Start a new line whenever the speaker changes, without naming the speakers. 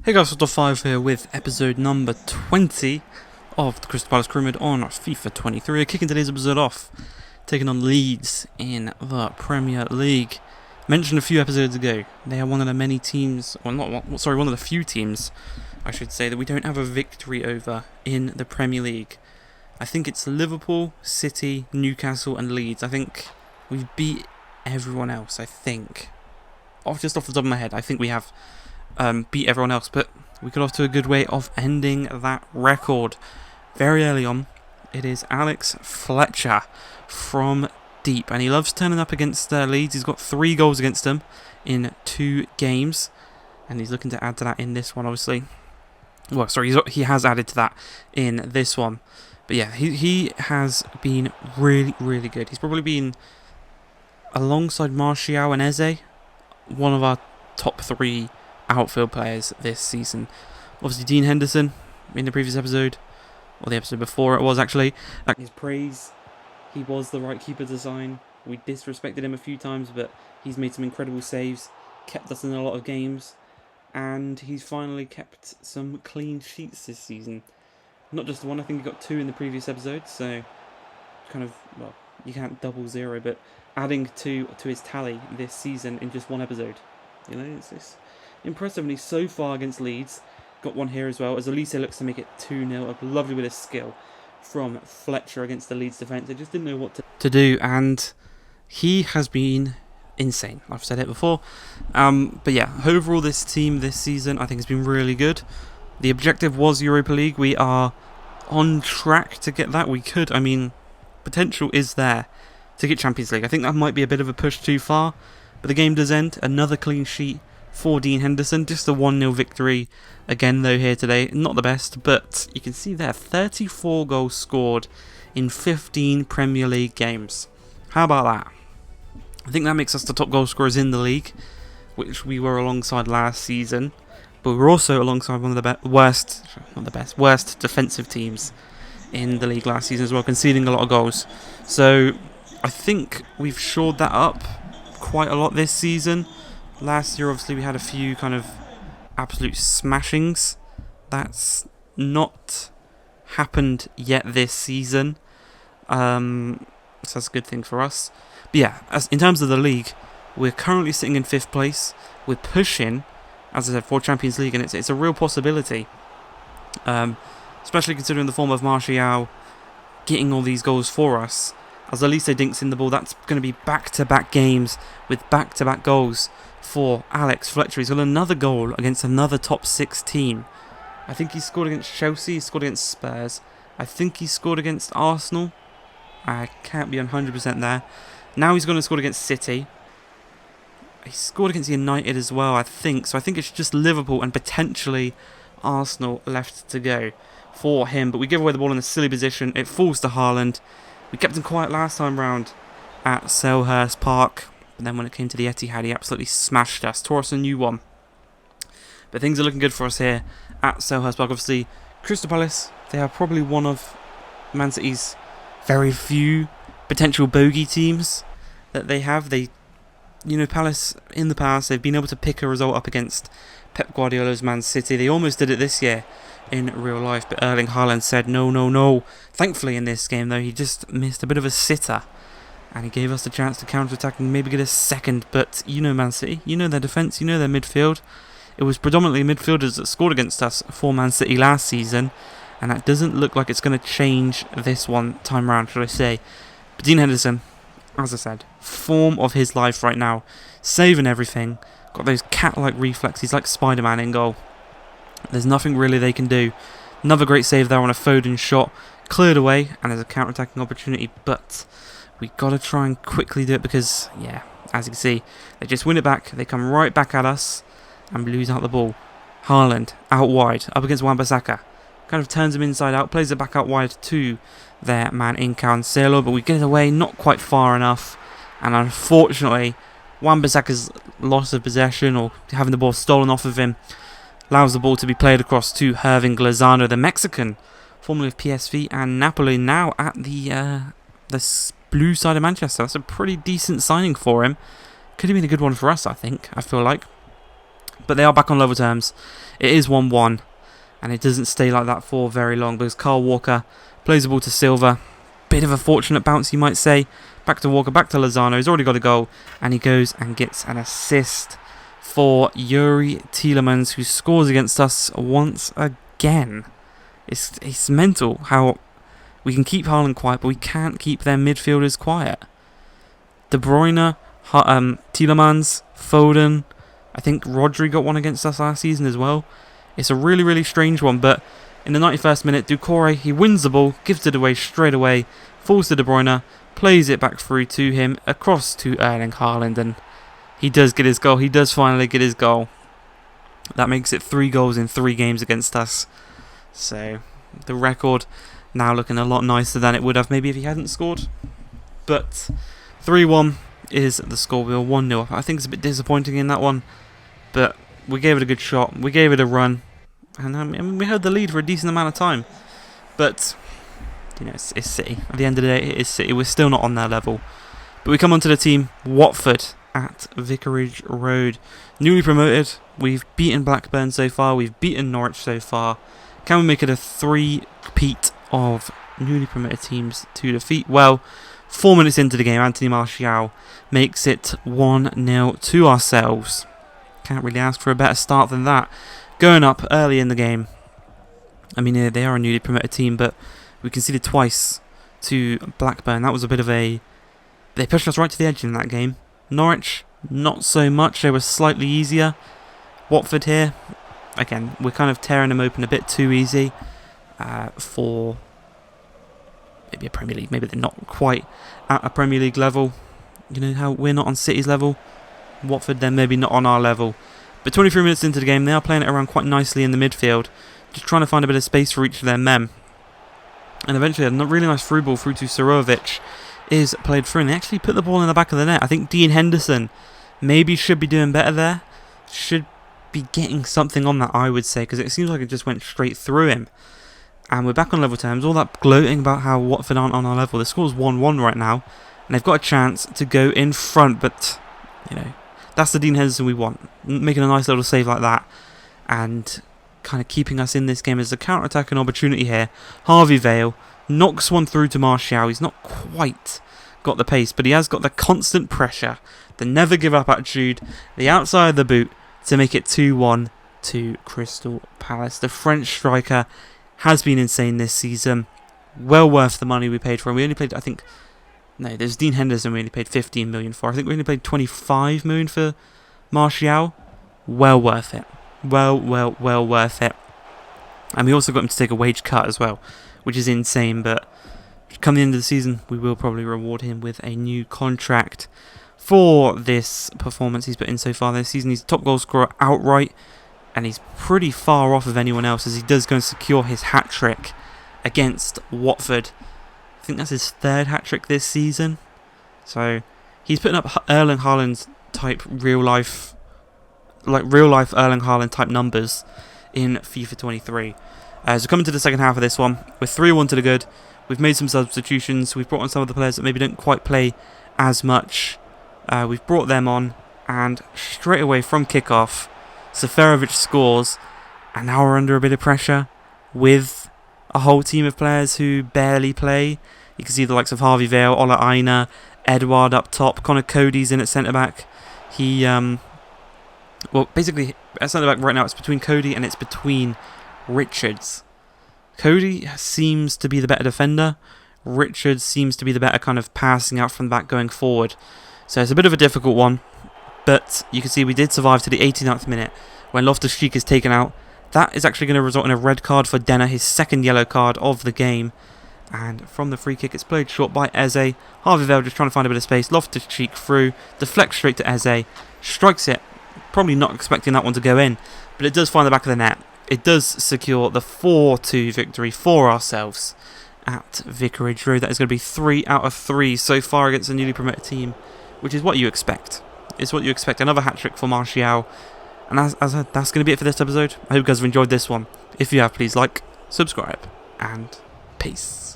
Hey guys, Dot 5 here with episode number 20 of the Crystal Palace Pyramid on FIFA 23. Kicking today's episode off, taking on Leeds in the Premier League. Mentioned a few episodes ago, they are one of the many teams, well not one, sorry, one of the few teams, I should say, that we don't have a victory over in the Premier League. I think it's Liverpool, City, Newcastle and Leeds. I think we've beat everyone else, I think. Just off the top of my head, I think we have beat everyone else, but we got off to a good way of ending that record. Very early on, it is Alex Fletcher from deep, and he loves turning up against Leeds. He's got 3 goals against them in 2 games, and he's looking to add to that in this one, obviously. Well, sorry, he has added to that in this one. But yeah, he has been really, really good. He's probably been, alongside Martial and Eze, one of our top 3 outfield players this season. Obviously Dean Henderson in the previous episode, or the episode before it was actually, his praise. He was the right keeper to sign. We disrespected him a few times, but he's made some incredible saves, kept us in a lot of games, and he's finally kept some clean sheets this season. Not just one, I think he got 2 in the previous episode, so kind of, well, you can't double 0, but adding 2 to his tally this season in just 1 episode. You know, it's impressive, and he's so far against Leeds. Got 1 here as well, as Elise looks to make it 2-0. Lovely bit of skill from Fletcher against the Leeds defence. They just didn't know what to do, and he has been insane. I've said it before. But yeah, overall this team this season I think has been really good. The objective was Europa League. We are on track to get that. We could, I mean, potential is there to get Champions League. I think that might be a bit of a push too far, but the game does end. Another clean sheet for Dean Henderson. Just a 1-0 victory again though here today. Not the best, but you can see there 34 goals scored in 15 Premier League games. How about that? I think that makes us the top goal scorers in the league, which we were alongside last season, but we're also alongside one of the worst defensive teams in the league last season as well, conceding a lot of goals. So I think we've shored that up quite a lot this season. Last year, obviously, we had a few kind of absolute smashings. That's not happened yet this season. So that's a good thing for us. But yeah, in terms of the league, we're currently sitting in 5th place. We're pushing, as I said, for Champions League, and it's a real possibility. Especially considering the form of Martial getting all these goals for us. As Elise dinks in the ball, that's going to be back-to-back games with back-to-back goals for Alex Fletcher. He's got another goal against another top 6 team. I think he scored against Chelsea, he scored against Spurs. I think he scored against Arsenal. I can't be 100% there. Now he's going to score against City. He scored against United as well, I think. So I think it's just Liverpool and potentially Arsenal left to go for him. But we give away the ball in a silly position. It falls to HAALAND. We kept him quiet last time round at Selhurst Park, but then when it came to the Etihad, he absolutely smashed us, tore us a new one. But things are looking good for us here at Selhurst Park. Obviously, Crystal Palace, they are probably one of Man City's very few potential bogey teams that they have. Palace in the past, they've been able to pick a result up against Pep Guardiola's Man City. They almost did it this year in real life, but Erling Haaland said no, no, no. Thankfully in this game though, he just missed a bit of a sitter, and he gave us the chance to counter-attack and maybe get a second. But you know Man City, you know their defence, you know their midfield. It was predominantly midfielders that scored against us for Man City last season, and that doesn't look like it's going to change this one time round, should I say. But Dean Henderson, as I said, form of his life right now, saving everything, got those cat-like reflexes like Spider-Man in goal. There's nothing really they can do. Another great save there on a Foden shot, cleared away, and there's a counter-attacking opportunity, but we got to try and quickly do it because, yeah, as you can see, they just win it back, they come right back at us, and we lose out the ball. HAALAND, out wide, up against Wan-Bissaka, kind of turns him inside out, plays it back out wide to their man in Cancelo, but we get it away, not quite far enough, and unfortunately, Wan-Bissaka's loss of possession, or having the ball stolen off of him, allows the ball to be played across to Hirving Lozano, the Mexican, formerly of PSV and Napoli, now at the blue side of Manchester. That's a pretty decent signing for him. Could have been a good one for us, I think, I feel like. But they are back on level terms. It is 1-1, and it doesn't stay like that for very long because Kyle Walker plays the ball to Silva. Bit of a fortunate bounce, you might say. Back to Walker, back to Lozano. He's already got a goal, and he goes and gets an assist for Yuri Tielemans, who scores against us once again. It's mental how we can keep Haaland quiet, but we can't keep their midfielders quiet. De Bruyne, Tielemans, Foden. I think Rodri got one against us last season as well. It's a really, really strange one, but in the 91st minute, Doucouré, he wins the ball, gives it away straight away, falls to De Bruyne, plays it back through to him, across to Erling Haaland, and he does get his goal. He does finally get his goal. That makes it 3 goals in 3 games against us. So, the record now looking a lot nicer than it would have maybe if he hadn't scored. But 3-1 is the score. We were 1-0 up. I think it's a bit disappointing in that one, but we gave it a good shot. We gave it a run, and we held the lead for a decent amount of time. But you know, it's City. At the end of the day, it is City. We're still not on their level. But we come on to the team, Watford at Vicarage Road. Newly promoted. We've beaten Blackburn so far. We've beaten Norwich so far. Can we make it a 3-peat of newly promoted teams to defeat? Well, 4 minutes into the game, Anthony Martial makes it 1-0 to ourselves. Can't really ask for a better start than that. Going up early in the game. I mean, they are a newly promoted team, but we conceded twice to Blackburn. That was a bit of a... They pushed us right to the edge in that game. Norwich, not so much. They were slightly easier. Watford here, again, we're kind of tearing them open a bit too easy for maybe a Premier League. Maybe they're not quite at a Premier League level. You know how we're not on City's level. Watford, they're maybe not on our level. But 23 minutes into the game, they are playing it around quite nicely in the midfield. Just trying to find a bit of space for each of their men. And eventually a really nice through ball through to Sorovic is played through. And they actually put the ball in the back of the net. I think Dean Henderson maybe should be doing better there. Should be getting something on that, I would say, because it seems like it just went straight through him. And we're back on level terms. All that gloating about how Watford aren't on our level. The score's 1-1 right now, and they've got a chance to go in front, but you know, that's the Dean Henderson we want. Making a nice little save like that and kind of keeping us in this game as a counter-attacking opportunity here. Harvey Vale knocks one through to Martial. He's not quite got the pace, but he has got the constant pressure, the never give up attitude, the outside of the boot, to make it 2-1 to Crystal Palace. The French striker has been insane this season. Well worth the money we paid for him. We only paid, I think, no, there's Dean Henderson we only paid 15 million for. I think we only paid 25 million for Martial. Well worth it. Well worth it. And we also got him to take a wage cut as well, which is insane, but come the end of the season, we will probably reward him with a new contract for this performance he's put in so far this season. He's top goal scorer outright, and he's pretty far off of anyone else as he does go and secure his hat-trick against Watford. I think that's his 3rd hat-trick this season. So he's putting up Erling Haaland type real life Erling Haaland type numbers in FIFA 23. So coming to the second half of this one, we're 3-1 to the good. We've made some substitutions. We've brought on some of the players that maybe don't quite play as much. We've brought them on, and straight away from kickoff, Seferovic scores, and now we're under a bit of pressure with a whole team of players who barely play. You can see the likes of Harvey Vale, Ola Aina, Edouard up top, Connor Cody's in at centre-back. He, well, basically, at centre-back right now, it's between Cody and it's between Richards. Cody seems to be the better defender. Richards seems to be the better kind of passing out from the back going forward. So it's a bit of a difficult one, but you can see we did survive to the 89th minute when Loftus-Cheek is taken out. That is actually going to result in a red card for Denner, his 2nd yellow card of the game. And from the free kick, it's played short by Eze. Harvey Vale just trying to find a bit of space. Loftus-Cheek through, deflects straight to Eze, strikes it. Probably not expecting that one to go in, but it does find the back of the net. It does secure the 4-2 victory for ourselves at Vicarage Road. That is going to be 3 out of 3 so far against a newly promoted team, which is what you expect. It's what you expect. Another hat-trick for Martial. And that's going to be it for this episode. I hope you guys have enjoyed this one. If you have, please like, subscribe, and peace.